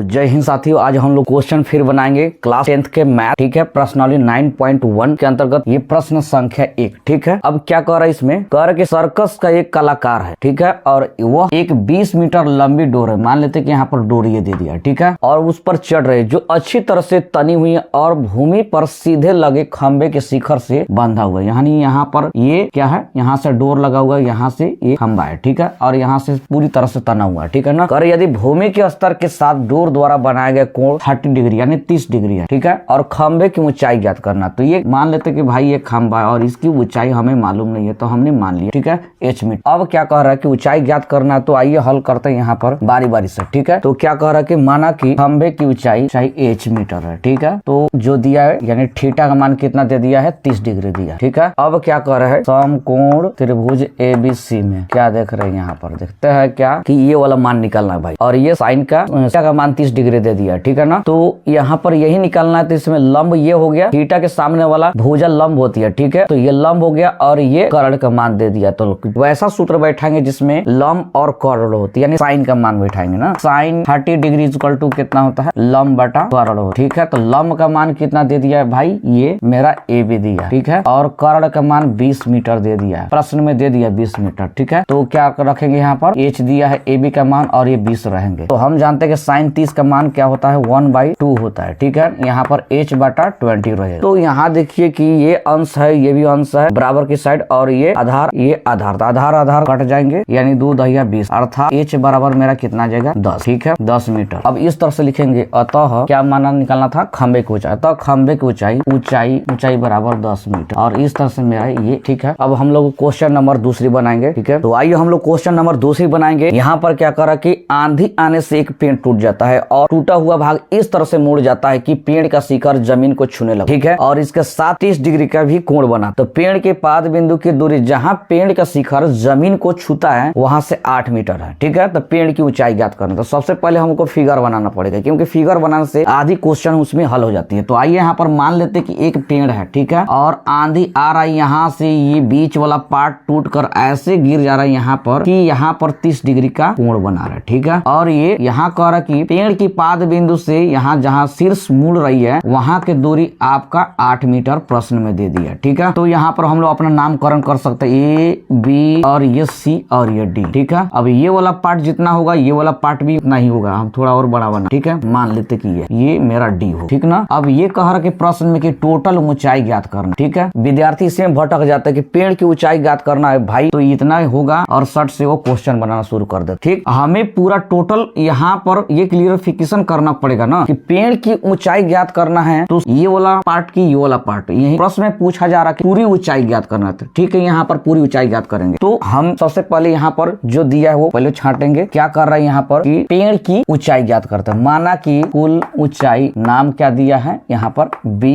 जय हिंद साथियों, आज हम लोग क्वेश्चन फिर बनाएंगे क्लास 10th के मैथ, ठीक है। प्रश्नावली 9.1 के अंतर्गत ये प्रश्न संख्या 1, ठीक है। अब क्या कह रहा है इसमें, कह रहा है कि सर्कस का एक कलाकार है, ठीक है, और वह एक 20 मीटर लंबी डोर है, मान लेते कि यहाँ पर डोर ये दे दिया, ठीक है, और उस पर चढ़ रहे जो अच्छी तरह से तनी हुई है और भूमि पर सीधे लगे खंबे के शिखर से बंधा हुआ है। यानी यहाँ पर ये क्या है, यहाँ से डोर लगा हुआ है, यहाँ से ये खंबा है, ठीक है, और यहाँ से पूरी तरह से तना हुआ है, ठीक है ना। कर यदि भूमि के स्तर के साथ डोर द्वारा बनाया गया कोण 30 डिग्री यानी 30 डिग्री है, ठीक है, और खंबे की ऊंचाई ज्ञात करना। तो ये मान लेते कि भाई ये खंबा है और इसकी ऊंचाई हमें मालूम नहीं है, तो हमने मान लिया, ठीक है, h मीटर। अब क्या कह रहा है कि ऊंचाई ज्ञात करना है, तो आइए हल करते हैं यहाँ पर बारी बारी से, ठीक है। तो क्या कह रहा है कि माना कि खंबे की ऊंचाई h मीटर है, ठीक है, तो जो दिया है यानी थीटा का मान कितना दे दिया है, 30 डिग्री दिया, ठीक है। अब क्या कह रहा है, समकोण त्रिभुज ABC में क्या देख रहे हैं, यहाँ पर देखते हैं क्या कि ये वाला मान निकालना है भाई, और ये साइन का मान 30 डिग्री दे दिया, ठीक है ना। तो यहाँ पर यही निकालना है, तो इसमें लंब ये हो गया, थीटा के सामने वाला भुजा लंब होती है, ठीक है, तो ये लंब हो गया और ये कर्ण का मान दे दिया। तो वैसा सूत्र बैठाएंगे जिसमें लंब और कर्ण होती है, यानी साइन का मान बैठाएंगे ना। साइन 30 डिग्री इक्वल टू कितना होता है, लंब बटा कर्ण हो, ठीक है। तो लंब का मान कितना दे दिया है भाई, ये मेरा AB दिया, ठीक है, और कर्ण का मान 20 मीटर दे दिया है, प्रश्न में दे दिया 20 मीटर, ठीक है। तो क्या रखेंगे यहाँ पर, h दिया है, AB का मान और ये 20 रहेंगे। तो हम जानते हैं कि साइन 30 का मान क्या होता है, 1/2 होता है, ठीक है। यहाँ पर h बटा 20 रहेगा। तो यहाँ देखिए कि ये अंश है, ये भी अंश है बराबर की साइड, और ये आधार, ये आधार, तो आधार आधार कट जाएंगे, यानी 2 दहिया 20, अर्थात h बराबर मेरा कितना जाएगा, 10, ठीक है, 10 मीटर। अब इस तरह से लिखेंगे, अतः क्या माना निकालना था, खंबे की ऊंचाई, अतः खंबे की ऊंचाई बराबर 10 मीटर, और इस तरह से मेरा ये, ठीक है। अब हम लोग क्वेश्चन नंबर दूसरी बनाएंगे, ठीक है। तो आइए हम लोग क्वेश्चन नंबर दूसरी बनाएंगे। यहाँ पर क्या करा कि आंधी आने से एक पेड़ टूट जाता है और टूटा हुआ भाग इस तरह से मुड़ जाता है कि पेड़ का शिखर जमीन को छूने लगा, ठीक है, और इसके साथ 30 डिग्री का भी कोण बना। तो पेड़ के पाद बिंदु की दूरी जहां पेड़ का शिखर जमीन को छूता है वहां से 8 मीटर है, ठीक है। तो पेड़ की ऊंचाई ज्ञात करना, तो सबसे पहले हमको फिगर बनाना पड़ेगा, क्योंकि फिगर बनाने से आधी क्वेश्चन उसमें हल हो जाती है। तो आइए यहाँ पर मान लेते कि एक पेड़ है, ठीक है, और आंधी आ रहा है, यहाँ से ये बीच वाला पार्ट टूट कर ऐसे गिर जा रहा है यहाँ पर कि यहाँ पर 30 डिग्री का कोण बना रहा है, ठीक है। और ये यहाँ कह रहा है कि पेड़ की पाद बिंदु से यहाँ जहाँ शीर्ष मुड़ रही है वहां की दूरी आपका 8 मीटर प्रश्न में दे दिया, ठीक है। तो यहाँ पर हम लोग अपना नामकरण कर सकते हैं, A, B और ये C और ये D, ठीक है। अब ये वाला पार्ट जितना होगा ये वाला पार्ट भी उतना ही होगा, हम थोड़ा और बड़ा बना, ठीक है, मान लेते कि ये मेरा D हो, ठीक ना। अब ये कह रहा कि प्रश्न में कि टोटल ऊंचाई ज्ञात करना, ठीक है। विद्यार्थी इसमें भटक जाता है कि पेड़ की ऊंचाई ज्ञात करना है भाई, तो इतना होगा, और सट से वो क्वेश्चन बनाना शुरू कर दे, ठीक। हमें पूरा टोटल यहाँ पर ये क्लियरिफिकेशन करना पड़ेगा ना कि पेड़ की ऊंचाई ज्ञात करना है, तो ये वाला पार्ट की ये वाला पार्ट, यही प्रश्न में पूछा जा रहा है कि पूरी ऊंचाई ज्ञात करना है, ठीक है। यहाँ पर पूरी ऊंचाई ज्ञात करेंगे, तो हम सबसे पहले यहाँ पर जो दिया है वो पहले छाटेंगे। क्या कर रहा है यहाँ पर कि पेड़ की ऊंचाई ज्ञात करते हैं, माना कि कुल ऊंचाई नाम क्या दिया है यहाँ पर B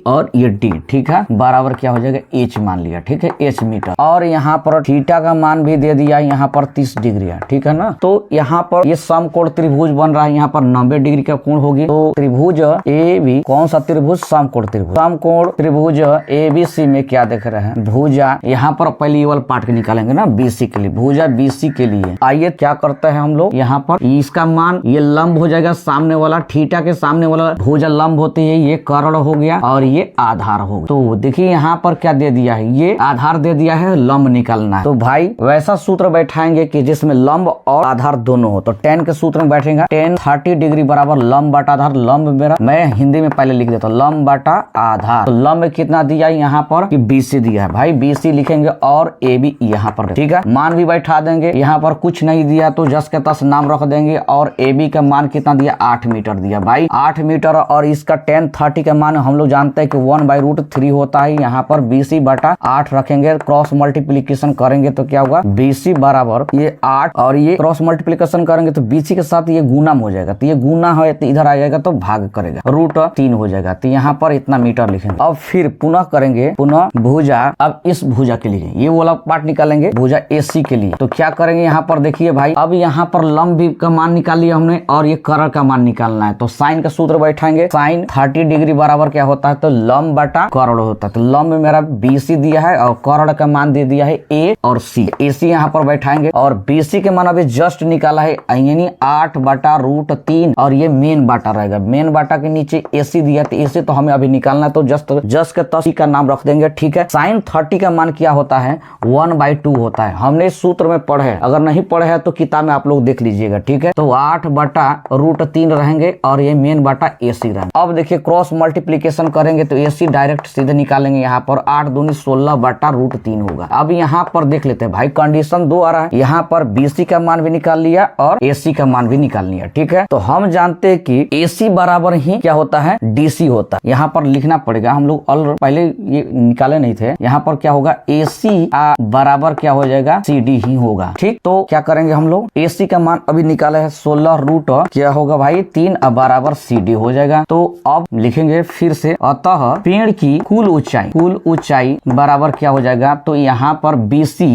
और ये D, ठीक है, बराबर क्या हो जाएगा, h मान लिया, ठीक है, h मीटर, और यहाँ पर थीटा का मान भी दे दिया, यहाँ पर 30 डिग्री है, ठीक है ना। तो यहाँ पर ये समकोण त्रिभुज बन रहा है, यहाँ पर 90 डिग्री का कोण होगी। तो त्रिभुज AB, कौन सा त्रिभुज, समकोण त्रिभुज, समकोण त्रिभुज ABC में क्या देख रहे हैं, भुजा, यहाँ पर पहले ये वाला पार्ट के निकालेंगे ना, BC के लिए, भुजा BC के लिए। आइए क्या करते हैं हम लोग, यहाँ पर इसका मान ये लंब हो जाएगा, सामने वाला थीटा के सामने वाला भुजा लंब होती है, ये कर्ण हो गया और ये आधार हो गया। तो देखिए यहाँ पर क्या दे दिया है, ये आधार दे दिया है, लंब निकालना है। तो भाई वैसा सूत्र बैठाएंगे कि जिसमें लंब और आधार दोनों हो। तो tan के सूत्र में बैठेगा, tan 30 डिग्री बराबर लंब बटा आधार, लंब मेरा मैं हिंदी में पहले लिख देता हूँ, लंब बटा आधार। तो लंब कितना दिया है यहाँ पर कि BC दिया है भाई, BC लिखेंगे और AB यहाँ पर, ठीक है। मान भी बैठा देंगे, यहाँ पर कुछ नहीं दिया तो जस के तस नाम रख देंगे, और AB का मान कितना दिया, 8 मीटर दिया भाई, 8 मीटर, और इसका tan 30 का मान हम लोग जानते हैं कि 1/√3 होता है। यहाँ पर BC बटा 8 रखेंगे, क्रॉस मल्टीप्लीकेशन करेंगे तो क्या होगा, BC बराबर ये 8, और ये क्रॉस मल्टीप्लीकेशन करेंगे तो BC के साथ ये गुना हो जाएगा, तो ये गुना है तो इधर आ जाएगा तो भाग करेगा, √3 हो जाएगा। तो यहाँ पर इतना मीटर लिखेंगे। अब फिर पुनः करेंगे, पुनः भुजा, अब इस भुजा के लिए ये वाला पार्ट निकालेंगे, भुजा AC के लिए। तो क्या करेंगे यहाँ पर देखिए भाई, अब यहाँ पर लंब भी का मान निकाल लिया हमने, और ये कर्ण का मान निकालना है। तो साइन का सूत्र बैठाएंगे, साइन 30 डिग्री बराबर क्या होता है, तो लंब बटा कर्ण होता है। तो लंब में मेरा BC दिया है और कर्ण का मान दे दिया है A और C। AC यहाँ पर बैठाएंगे और BC के मान अभी जस्ट निकाला है, यानी 8 बटा √3 और ये मेन बाटा रहेगा। मेन बाटा के नीचे AC दिया, तो AC तो हमें अभी निकालना है, तो जस्ट के तस का नाम रख देंगे, ठीक है। sin 30 का मान क्या होता है, 1/2 होता है। हमने इस सूत्र में पढ़े हैं, अगर नहीं पढ़े हैं तो किताब में आप लोग देख लीजिएगा, ठीक है। तो 8/√3 रहेंगे और ये मेन बाटा AC रहेंगे। अब देखिए क्रॉस मल्टीप्लीकेशन करेंगे तो AC डायरेक्ट सीधे निकालेंगे, यहाँ पर 8 दूनी 16/√3 होगा। अब यहाँ पर देख लेते हैं भाई, कंडीशन 2 आ रहा है, यहाँ पर BC का मान भी निकाल लिया और AC का मान भी निकाल लिया, ठीक है। तो हम जानते हैं कि AC बराबर ही क्या होता है, DC होता है। यहाँ पर लिखना पड़ेगा, हम लोग पहले ये निकाले नहीं थे। यहाँ पर क्या होगा, AC बराबर क्या हो जाएगा, CD ही होगा, ठीक। तो क्या करेंगे हम लोग, AC का मान अभी निकाला है 16 क्या होगा भाई 3 बराबर CD हो जाएगा। तो अब लिखेंगे फिर से, अतः पेड़ की कुल ऊंचाई बराबर क्या हो जाएगा, तो यहाँ पर BC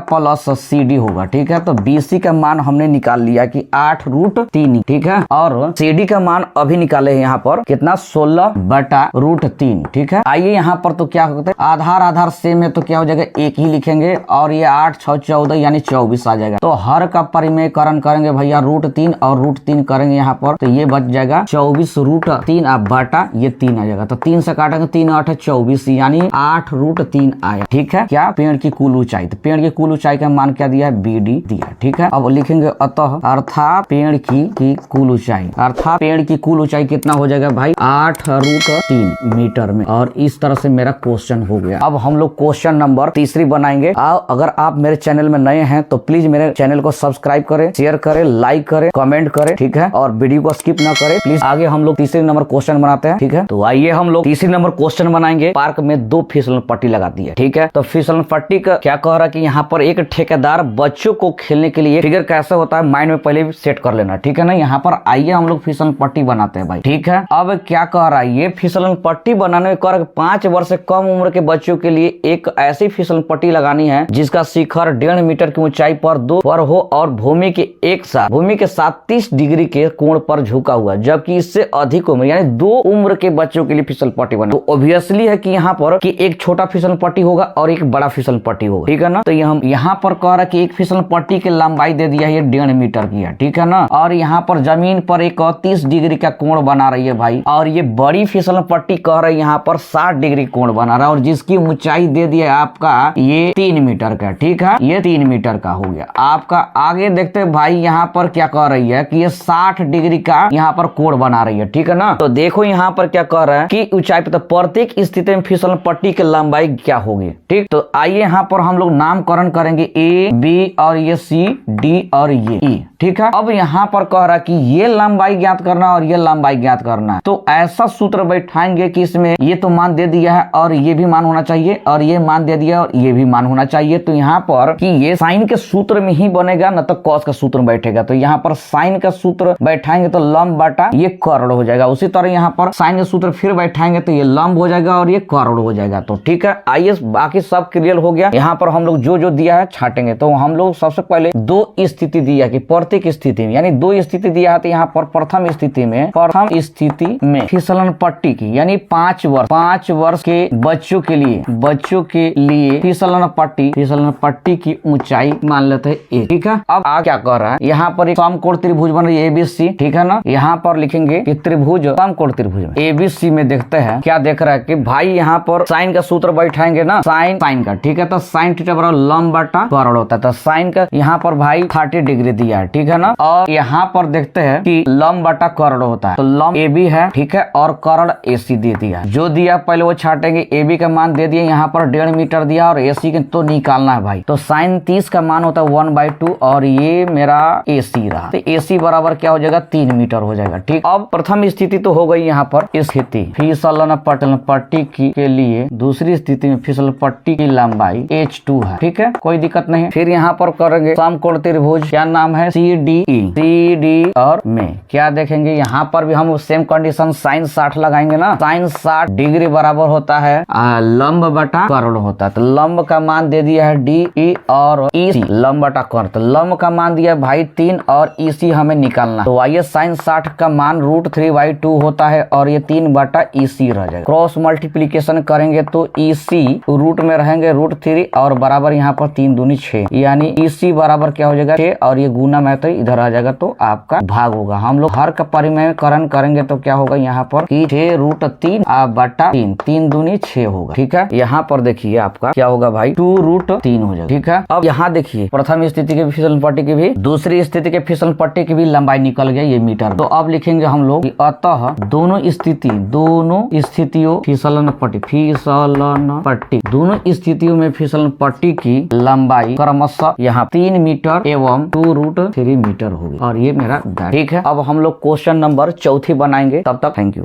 प्लस CD होगा, ठीक है। तो BC का मान हमने निकाल लिया कि 8√3, ठीक है। और CD का मान अभी निकाले हैं यहाँ पर कितना, 16/√3, ठीक है। आइए यहाँ पर तो क्या होता है, आधार सेम है तो क्या हो जाएगा, एक ही लिखेंगे और ये 8 6 14 यानी 24 आ जाएगा। तो हर का परिमेयकरण करेंगे भैया √3 और √3 करेंगे यहाँ पर, तो ये बच जाएगा 24√3 बटा ये 3 आ जाएगा। तो 3 से काटेंगे, 3 8 24 यानी 8√3 आया, ठीक है। क्या, पेड़ की कुल ऊंचाई, तो पेड़ की कुल ऊंचाई का मान क्या दिया है, BD दिया, ठीक है। अब लिखेंगे अतः अर्थात पेड़ की कुल ऊंचाई, अर्थात पेड़ की कुल ऊंचाई कितना हो जाएगा भाई, 8√3 मीटर में। और इस तरह से मेरा क्वेश्चन हो गया। अब हम लोग क्वेश्चन नंबर 3 बनाएंगे। अगर आप मेरे चैनल में नए हैं तो प्लीज मेरे चैनल को सब्सक्राइब करें, शेयर करें, लाइक करें, कमेंट करें, ठीक है। और वीडियो को स्किप ना करें प्लीज। आगे हम लोग 3 नंबर क्वेश्चन बनाते हैं, ठीक है। तो आइए हम लोग 3 नंबर क्वेश्चन बनाएंगे। पार्क में 2 फिसलन पट्टी लगा दी है, ठीक है। तो फिसलन पट्टी का क्या कह रहा है कि यहाँ पर एक ठेकेदार बच्चों को खेलने के लिए, फिगर कैसे होता है माइंड में पहले सेट कर लेना, ठीक है ना। यहाँ पर आइए हम लोग फिसलन पट्टी बनाते हैं भाई, ठीक है। अब क्या कह रहा है, ये फिसलन पट्टी बनाने में कह रहा है 5 वर्ष से कम उम्र के बच्चों के लिए एक ऐसी फिसलन पट्टी लगानी है जिसका शिखर 1.5 मीटर की ऊंचाई पर हो और भूमि के साथ 30 डिग्री के कोण पर झुका हुआ, जबकि इससे अधिक उम्र यानी 2 उम्र के बच्चों के लिए फिसल पट्टी बना। तो ऑब्वियसली है कि यहाँ पर कि एक छोटा फिसल पट्टी होगा और एक बड़ा फिसल पट्टी होगा, ठीक है ना। तो हम यहाँ पर कह रहा है कि एक फिसल पट्टी की लंबाई दे दिया है, ये 1.5 मीटर की है, ठीक है ना। और यहाँ पर जमीन पर एक 30 डिग्री का कोण बना रही है भाई। और ये बड़ी फिसल पट्टी कह रही है यहाँ पर 60 डिग्री कोण बना रहा है और जिसकी ऊंचाई दे दिया है आपका ये 3 मीटर का, ठीक है। ये 3 मीटर का हो गया आपका। आगे देखते हैं भाई, यहाँ पर क्या कह रही है कि ये 60 डिग्री का यहाँ पर कोण बना रही है, ठीक है ना। तो देखो यहाँ पर क्या कह रहा है कि ऊंचाई पे, तो प्रत्येक स्थिति में फिसल पट्टी की लंबाई क्या होगी, ठीक। तो आइए यहाँ पर हम लोग नामकरण करेंगे, A B और ये C D और ये E, ठीक है। अब यहाँ पर कह रहा है कि ये लंबाई ज्ञात करना और ये लंबाई ज्ञात करना है। तो ऐसा सूत्र बैठाएंगे कि इसमें ये तो मान दे दिया है और ये भी मान होना चाहिए और ये मान दे दिया और ये भी मान होना चाहिए। तो यहाँ पर कि ये साइन के सूत्र में ही बनेगा न तो कॉस का सूत्र में बैठेगा। तो यहाँ पर साइन का सूत्र बैठाएंगे तो लंब बटा ये करोड़ हो जाएगा। उसी तरह यहाँ पर साइन का सूत्र फिर बैठाएंगे तो ये लंब हो जाएगा और ये करोड़ हो जाएगा। तो ठीक है, आइए बाकी सब क्लियर हो गया। यहाँ पर हम लोग जो दिया है छाटेंगे। तो हम लोग सबसे पहले 2 स्थिति दिया कि प्रत्येक स्थिति में यानी 2 स्थिति दिया है। तो यहाँ पर प्रथम स्थिति में फिसलन पट्टी की यानी 5 वर्ष के बच्चों के लिए फिसलन पट्टी की ऊंचाई मान लेते हैं 1, ठीक है। अब आ क्या कर रहा है, यहाँ पर एक समकोण त्रिभुज बन रही है ABC, ठीक है ना। यहाँ पर लिखेंगे कि त्रिभुज समकोण त्रिभुज ABC में देखते हैं क्या देख रहा है कि भाई यहाँ पर साइन का सूत्र बैठाएंगे ना, साइन का, ठीक है। तो साइन थीटा बराबर लंब बटा करोड़ होता है। तो साइन का यहाँ पर भाई 30 डिग्री दिया है, ठीक है ना। और यहाँ पर देखते हैं कि लंब बटा करोड़ होता है। तो लंब AB है, ठीक है, और करोड़ AC दे दिया। जो दिया पहले वो छाटेंगे। AB का मान दे दिया यहाँ पर 1.5 मीटर दिया और AC के तो निकालना है भाई। तो साइन 30 का मान होता है 1/2 और ये मेरा AC रहा। तो AC बराबर क्या हो जाएगा 3 मीटर हो जाएगा, ठीक। अब प्रथम स्थिति तो हो गई यहाँ पर स्थिति फिसलन पट्टी के लिए। दूसरी स्थिति में फिसल पट्टी की लंबाई H2 है, ठीक है, कोई दिक्कत नहीं। फिर यहाँ पर करेंगे समकोण त्रिभुज, क्या नाम है CD और में क्या देखेंगे यहाँ पर भी हम सेम कंडीशन साइन 60 लगाएंगे ना। साइन 60 डिग्री बराबर होता है लंब बटा करोड़ होता है। तो लंब का मान दे दिया है DE और EC लंब बटा करोड़। तो लंब का मान दिया भाई 3 और EC हमें निकालना है। तो आइए sin 60 का मान √3/2 होता है और ये 3/EC रह जाएगा। क्रॉस मल्टीप्लीकेशन करेंगे तो EC रूट में रहेंगे √3 और बराबर यहाँ पर 3 दूनी 6, यानी EC बराबर क्या हो जाएगा 6 और ये गुना में तो इधर आ जाएगा तो आपका भाग होगा। हम लोग हर का परिमेयकरण करेंगे तो क्या होगा यहाँ पर कि 6√3/3, 3 दूनी 6 होगा। ठीक है, यहाँ पर देखिए आपका क्या होगा भाई 2√3 हो जाएगा। ठीक है, अब यहाँ देखिए प्रथम स्थिति के फिसलन पट्टी की भी, दूसरी स्थिति के फिसलन पट्टी की भी लंबाई निकल गया ये मीटर। तो अब लिखेंगे हम लोग अतः दोनों स्थितियों फिसलन पट्टी दोनों स्थितियों में फिसलन पट्टी की लंबाई क्रमशः यहाँ 3 मीटर एवं 2√3 मीटर होगी और ये मेरा। ठीक है, अब हम लोग क्वेश्चन नंबर 4 बनाएंगे। तब तक थैंक यू।